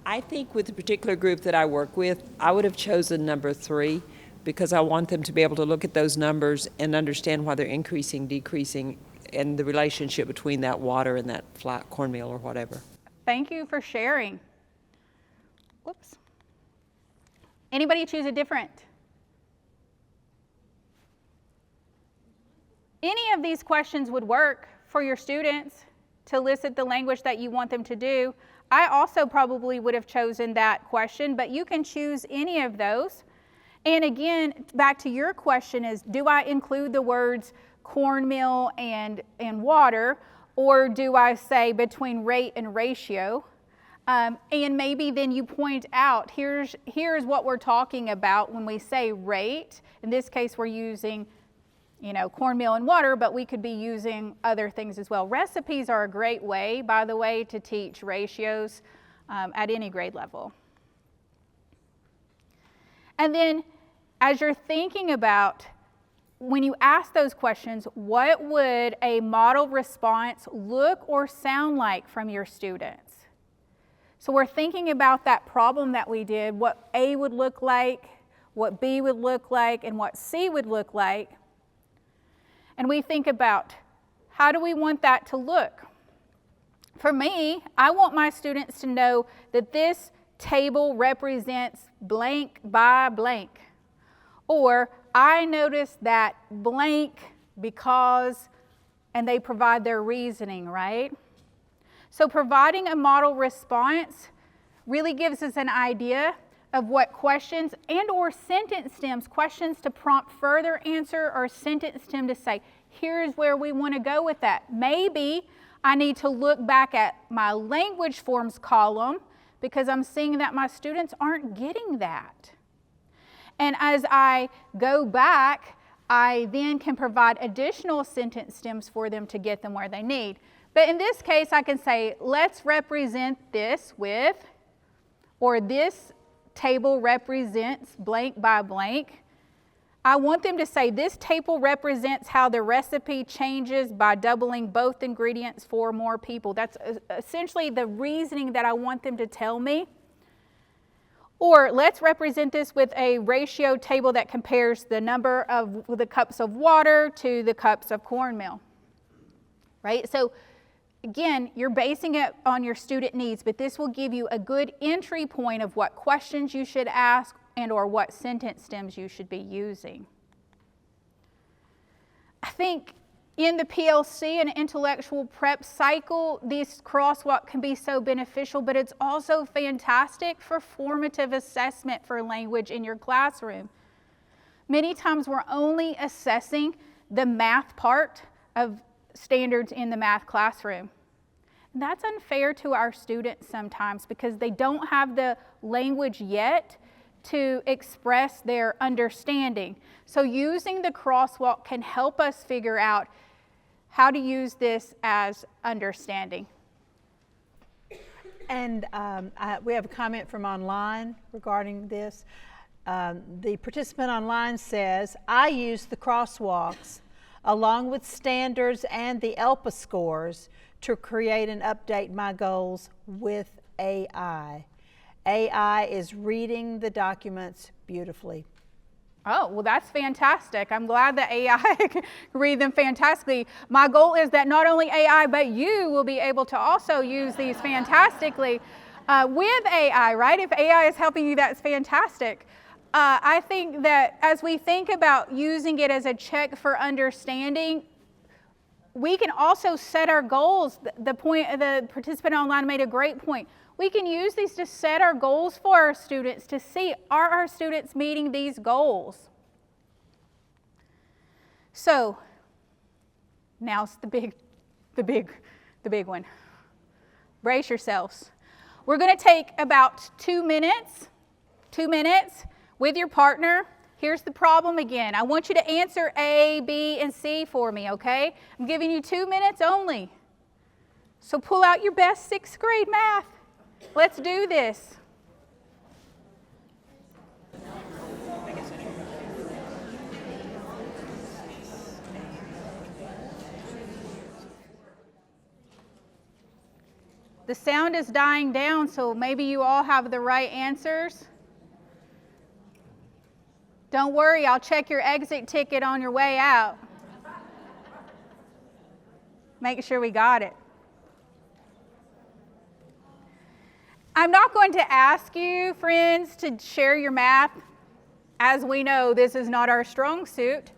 I think with the particular group that I work with, I would have chosen number 3 because I want them to be able to look at those numbers and understand why they're increasing, decreasing, and the relationship between that water and that flat cornmeal or whatever. Thank you for sharing. Whoops. Anybody choose a different? Any of these questions would work for your students to elicit the language that you want them to do. I also probably would have chosen that question, but you can choose any of those. And again, back to your question is, do I include the words cornmeal and water, or do I say between rate and ratio? And maybe then you point out, here's what we're talking about when we say rate. In this case, we're using cornmeal and water, but we could be using other things as well. Recipes are a great way, by the way, to teach ratios at any grade level. And then as you're thinking about when you ask those questions, what would a model response look or sound like from your students? So we're thinking about that problem that we did, what A would look like, what B would look like, and what C would look like. And we think about, how do we want that to look? For me, I want my students to know that this table represents blank by blank. Or, I noticed that blank because, and they provide their reasoning, right? So providing a model response really gives us an idea of what questions and or sentence stems, questions to prompt further answer, or sentence stem to say, here's where we want to go with that. Maybe I need to look back at my language forms column because I'm seeing that my students aren't getting that. And as I go back, I then can provide additional sentence stems for them to get them where they need. But in this case, I can say, let's represent this with, or this table represents blank by blank. I want them to say, this table represents how the recipe changes by doubling both ingredients for more people. That's essentially the reasoning that I want them to tell me. Or let's represent this with a ratio table that compares the number of the cups of water to the cups of cornmeal. Right? So again, you're basing it on your student needs, but this will give you a good entry point of what questions you should ask and or what sentence stems you should be using. I think in the PLC and intellectual prep cycle, this crosswalk can be so beneficial, but it's also fantastic for formative assessment for language in your classroom. Many times we're only assessing the math part of standards in the math classroom. And that's unfair to our students sometimes because they don't have the language yet to express their understanding. So using the crosswalk can help us figure out how to use this as understanding. And we have a comment from online regarding this. The participant online says, I use the crosswalks along with standards and the ELPA scores to create and update my goals with AI. AI is reading the documents beautifully. Oh, well, that's fantastic. I'm glad that AI can read them fantastically. My goal is that not only AI, but you will be able to also use these fantastically with AI, right? If AI is helping you, that's fantastic. I think that as we think about using it as a check for understanding, we can also set our goals. The participant online made a great point. We can use these to set our goals for our students to see, are our students meeting these goals? So, now's the big one. Brace yourselves. We're going to take about 2 minutes with your partner. Here's the problem again. I want you to answer A, B, and C for me, okay? I'm giving you 2 minutes only. So pull out your best 6th grade math. Let's do this. The sound is dying down, so maybe you all have the right answers. Don't worry, I'll check your exit ticket on your way out. Make sure we got it. I'm not going to ask you, friends, to share your math. As we know, this is not our strong suit,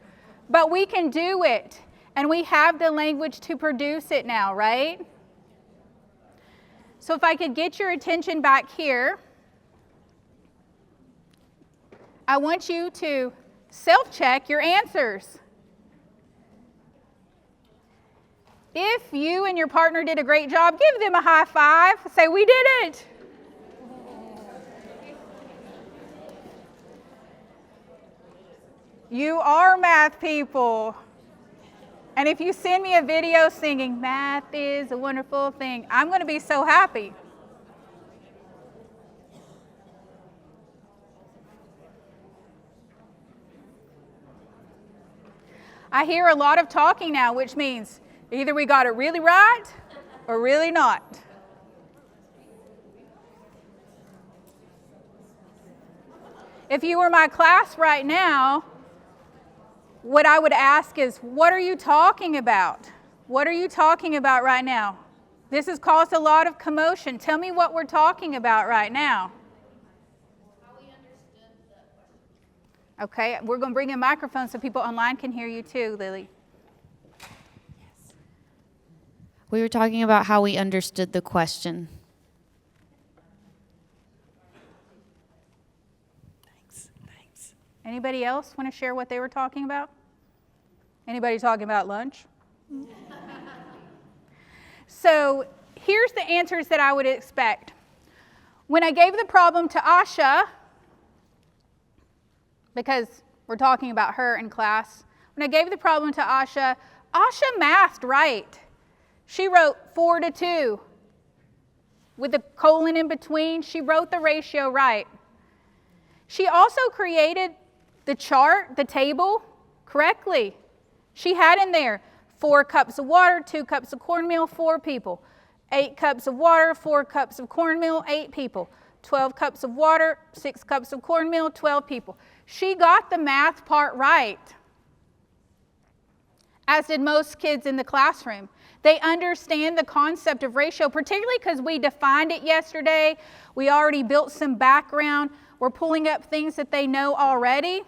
but we can do it, and we have the language to produce it now, right? So if I could get your attention back here, I want you to self-check your answers. If you and your partner did a great job, give them a high five. Say, we did it. You are math people. And if you send me a video singing, math is a wonderful thing, I'm going to be so happy. I hear a lot of talking now, which means either we got it really right or really not. If you were my class right now, what I would ask is, what are you talking about? What are you talking about right now? This has caused a lot of commotion. Tell me what we're talking about right now. How we understood the question. Okay, we're going to bring a microphone so people online can hear you too, Lily. Yes. We were talking about how we understood the question. Thanks. Anybody else want to share what they were talking about? Anybody talking about lunch? So here's the answers that I would expect. When I gave the problem to Asha, because we're talking about her in class, when I gave the problem to Asha mathed right. She wrote 4:2. With a colon in between, she wrote the ratio right. She also created the chart, the table, correctly. She had in there 4 cups of water, 2 cups of cornmeal, 4 people. 8 cups of water, 4 cups of cornmeal, 8 people. 12 cups of water, 6 cups of cornmeal, 12 people. She got the math part right, as did most kids in the classroom. They understand the concept of ratio, particularly because we defined it yesterday. We already built some background. We're pulling up things that they know already.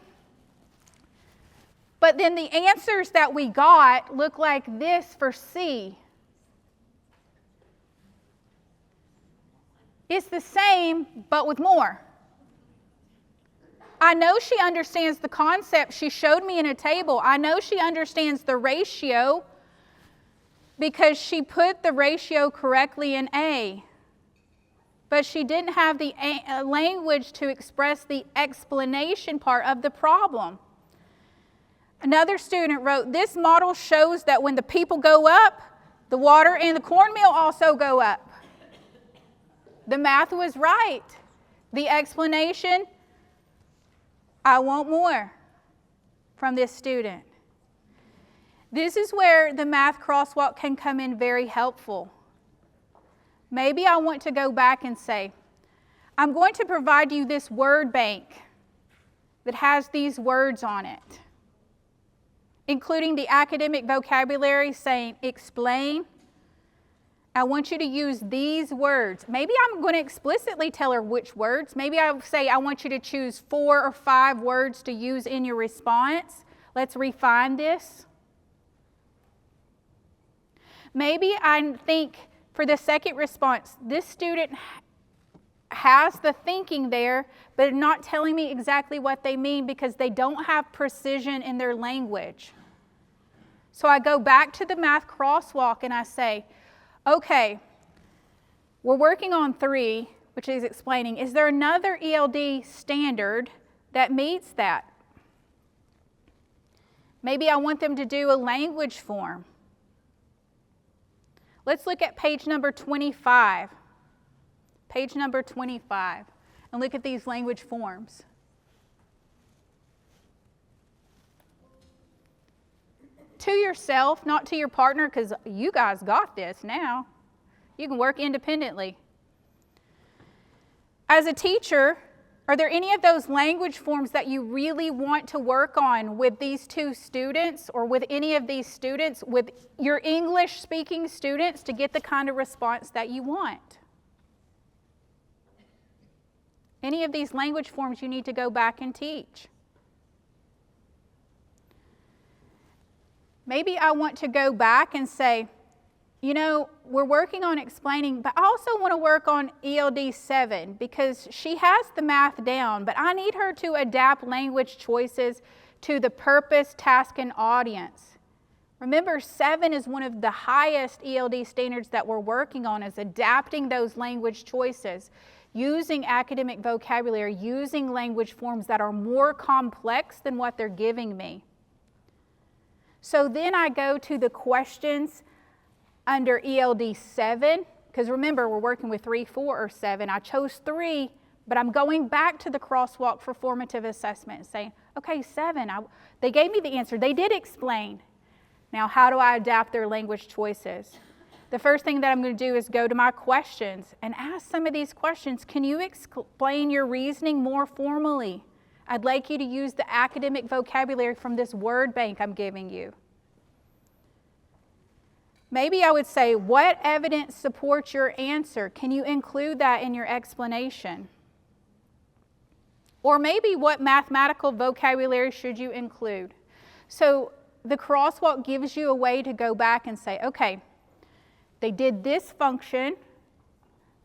But then the answers that we got look like this for C. It's the same, but with more. I know she understands the concept. She showed me in a table. I know she understands the ratio because she put the ratio correctly in A. But she didn't have the language to express the explanation part of the problem. Another student wrote, this model shows that when the people go up, the water and the cornmeal also go up. The math was right. The explanation, I want more from this student. This is where the math crosswalk can come in very helpful. Maybe I want to go back and say, I'm going to provide you this word bank that has these words on it, including the academic vocabulary saying explain. I want you to use these words. Maybe I'm going to explicitly tell her which words. Maybe I'll say I want you to choose 4 or 5 words to use in your response. Let's refine this. Maybe I think for the second response, this student has the thinking there, but not telling me exactly what they mean because they don't have precision in their language. So I go back to the math crosswalk and I say, okay, we're working on 3, which is explaining, is there another ELD standard that meets that? Maybe I want them to do a language form. Let's look at page number 25. Page number 25, and look at these language forms. To yourself, not to your partner, because you guys got this now. You can work independently. As a teacher, are there any of those language forms that you really want to work on with these 2 students or with any of these students, with your English-speaking students, to get the kind of response that you want? Any of these language forms you need to go back and teach. Maybe I want to go back and say, you know, we're working on explaining, but I also want to work on ELD 7 because she has the math down, but I need her to adapt language choices to the purpose, task, and audience. Remember, 7 is one of the highest ELD standards that we're working on, is adapting those language choices, using academic vocabulary, using language forms that are more complex than what they're giving me. So then I go to the questions under ELD 7, because remember, we're working with 3, 4, or 7. I chose 3, but I'm going back to the crosswalk for formative assessment and saying, okay, 7, they gave me the answer. They did explain. Now, how do I adapt their language choices? The first thing that I'm going to do is go to my questions and ask some of these questions. Can you explain your reasoning more formally? I'd like you to use the academic vocabulary from this word bank I'm giving you. Maybe I would say, what evidence supports your answer? Can you include that in your explanation? Or maybe, what mathematical vocabulary should you include? So the crosswalk gives you a way to go back and say, okay, they did this function.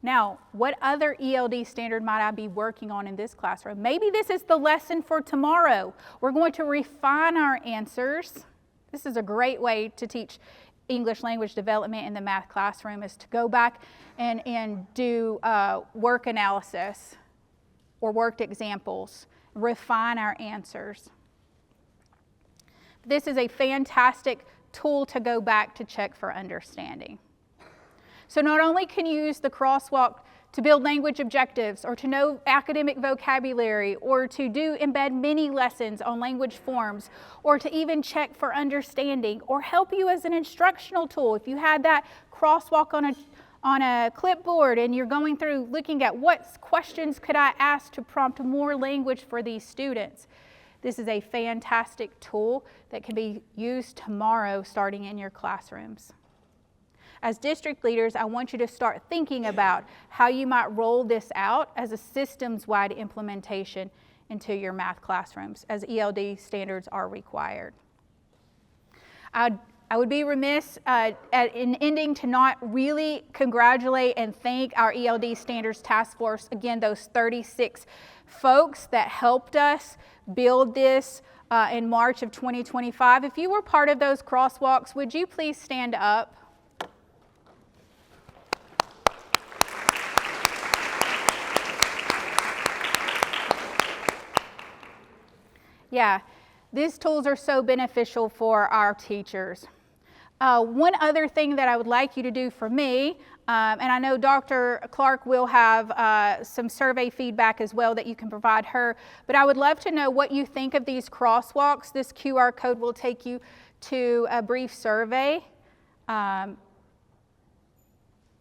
Now, what other ELD standard might I be working on in this classroom? Maybe this is the lesson for tomorrow. We're going to refine our answers. This is a great way to teach English language development in the math classroom, is to go back and do work analysis or worked examples, refine our answers. This is a fantastic tool to go back to check for understanding. So not only can you use the crosswalk to build language objectives or to know academic vocabulary or to embed mini lessons on language forms or to even check for understanding or help you as an instructional tool. If you had that crosswalk on a clipboard and you're going through looking at what questions could I ask to prompt more language for these students, this is a fantastic tool that can be used tomorrow starting in your classrooms. As district leaders, I want you to start thinking about how you might roll this out as a systems-wide implementation into your math classrooms, as ELD standards are required. I would be remiss in ending to not really congratulate and thank our ELD Standards Task Force, again, those 36 folks that helped us build this in March of 2025. If you were part of those crosswalks, would you please stand up? Yeah, these tools are so beneficial for our teachers. One other thing that I would like you to do for me, and I know Dr. Clark will have some survey feedback as well that you can provide her, but I would love to know what you think of these crosswalks. This QR code will take you to a brief survey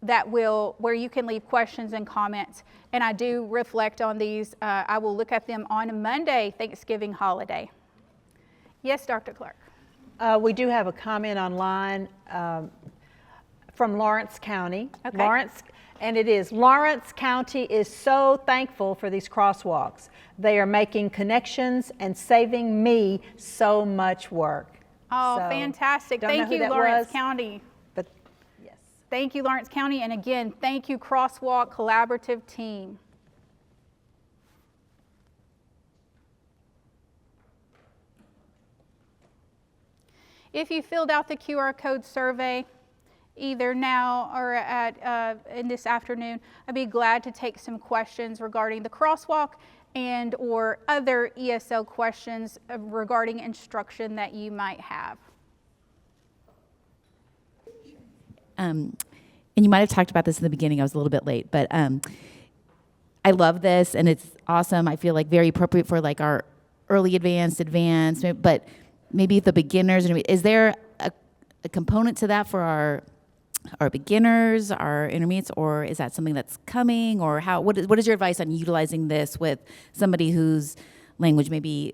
where you can leave questions and comments. And I do reflect on these. I will look at them on a Monday, Thanksgiving holiday. Yes, Dr. Clark. We do have a comment online from Lawrence County. Okay. Lawrence County is so thankful for these crosswalks. They are making connections and saving me so much work. Oh, So, fantastic. don't know Thank who you, that Lawrence was, County. But yes. Thank you, Lawrence County. And again, thank you, Crosswalk Collaborative Team. If you filled out the QR code survey, either now or in this afternoon, I'd be glad to take some questions regarding the crosswalk and or other ESL questions regarding instruction that you might have. And you might have talked about this in the beginning. I was a little bit late, but I love this, and it's awesome. I feel like very appropriate for like our early advanced, but maybe the beginners. Is there a component to that for our beginners, our intermediates, or is that something that's coming? Or what is your advice on utilizing this with somebody whose language maybe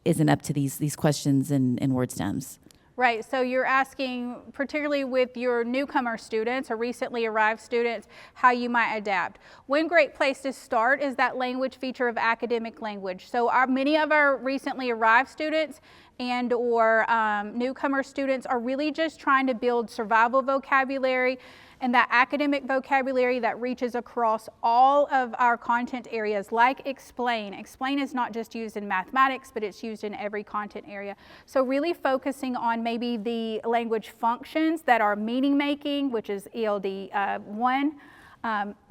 isn't up to these questions and word stems? Right, so you're asking, particularly with your newcomer students or recently arrived students, how you might adapt. One great place to start is that language feature of academic language. So many of our recently arrived students and or newcomer students are really just trying to build survival vocabulary and that academic vocabulary that reaches across all of our content areas, like explain. Explain is not just used in mathematics, but it's used in every content area. So really focusing on maybe the language functions that are meaning making, which is ELD 1,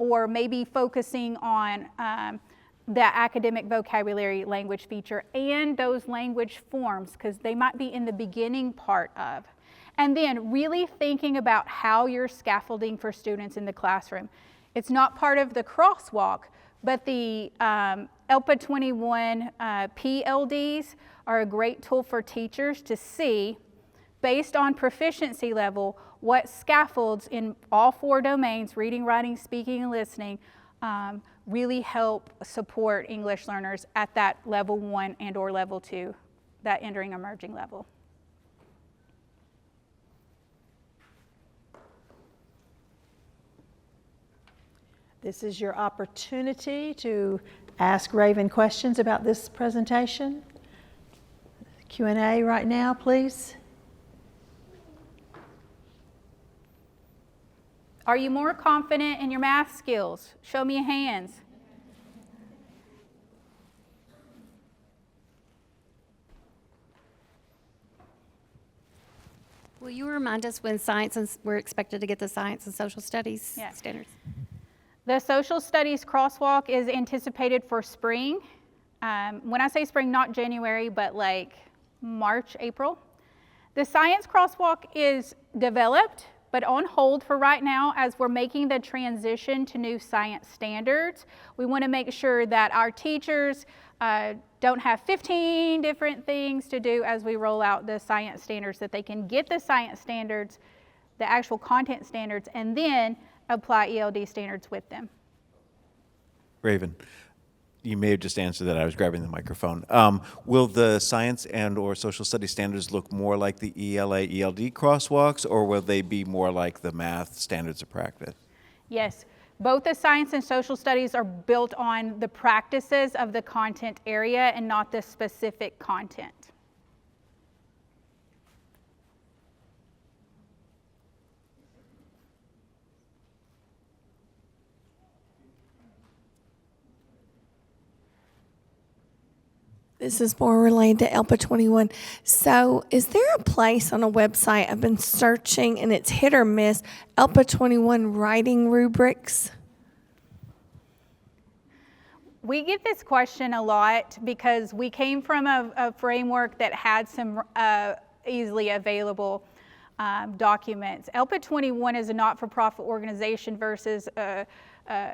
or maybe focusing on the academic vocabulary language feature and those language forms, because they might be in the beginning part of. And then really thinking about how you're scaffolding for students in the classroom. It's not part of the crosswalk, but the ELPA 21 PLDs are a great tool for teachers to see, based on proficiency level, what scaffolds in all 4 domains, reading, writing, speaking, and listening, really help support English learners at that level 1 and or level 2, that entering emerging level. This is your opportunity to ask Raven questions about this presentation. Q&A right now, please. Are you more confident in your math skills? Show me your hands. Will you remind us when science and we're expected to get the science and social studies standards? The social studies crosswalk is anticipated for spring. When I say spring, not January, but like March, April. The science crosswalk is developed, but on hold for right now as we're making the transition to new science standards. We want to make sure that our teachers don't have 15 different things to do as we roll out the science standards, that they can get the science standards, the actual content standards, and then apply ELD standards with them. Raven, you may have just answered that. I was grabbing the microphone. Will the science and or social studies standards look more like the ELA, ELD crosswalks, or will they be more like the math standards of practice? Yes, both the science and social studies are built on the practices of the content area and not the specific content. This is more related to ELPA 21. So is there a place on a website, I've been searching and it's hit or miss, ELPA 21 writing rubrics? We get this question a lot because we came from a framework that had some easily available documents. ELPA 21 is a not-for-profit organization versus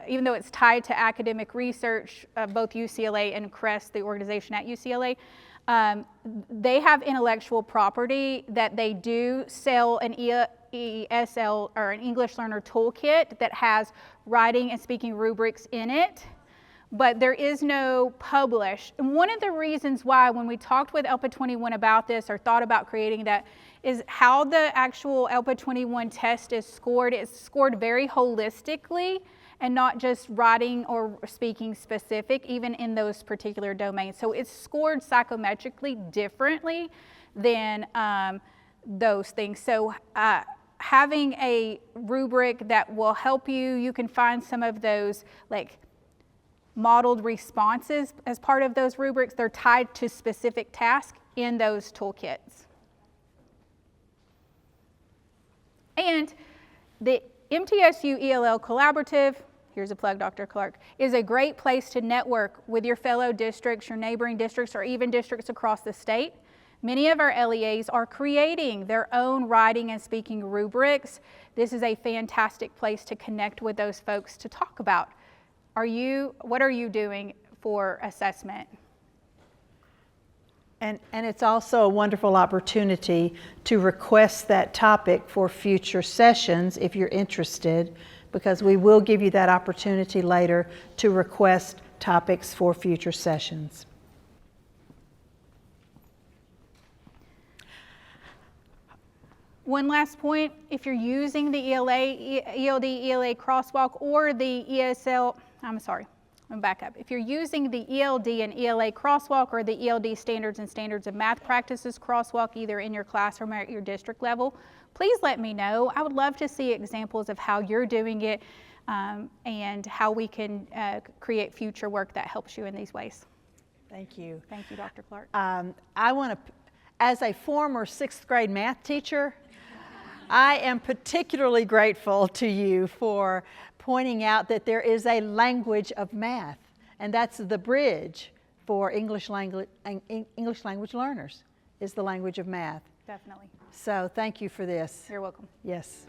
even though it's tied to academic research, both UCLA and CREST, the organization at UCLA, they have intellectual property that they do sell an ESL or an English Learner Toolkit that has writing and speaking rubrics in it, but there is no published. And one of the reasons why when we talked with ELPA 21 about this or thought about creating that is how the actual ELPA 21 test is scored. It's scored very holistically and not just writing or speaking specific, even in those particular domains. So it's scored psychometrically differently than those things. So having a rubric that will help you, you can find some of those like modeled responses as part of those rubrics. They're tied to specific tasks in those toolkits. And the MTSU ELL Collaborative, here's a plug, Dr. Clark, is a great place to network with your fellow districts, your neighboring districts, or even districts across the state. Many of our LEAs are creating their own writing and speaking rubrics. This is a fantastic place to connect with those folks to talk about. What are you doing for assessment? And it's also a wonderful opportunity to request that topic for future sessions if you're interested, because we will give you that opportunity later to request topics for future sessions. One last point, if you're using the ELD, ELA crosswalk or the ESL, I'm back up. If you're using the ELD and ELA crosswalk or the ELD standards and standards of math practices crosswalk, either in your classroom or at your district level, please let me know. I would love to see examples of how you're doing it and how we can create future work that helps you in these ways. Thank you. Thank you, Dr. Clark. I want to, as a former 6th grade math teacher, I am particularly grateful to you for pointing out that there is a language of math, and that's the bridge for English language learners, is the language of math. Definitely. So thank you for this. You're welcome. Yes.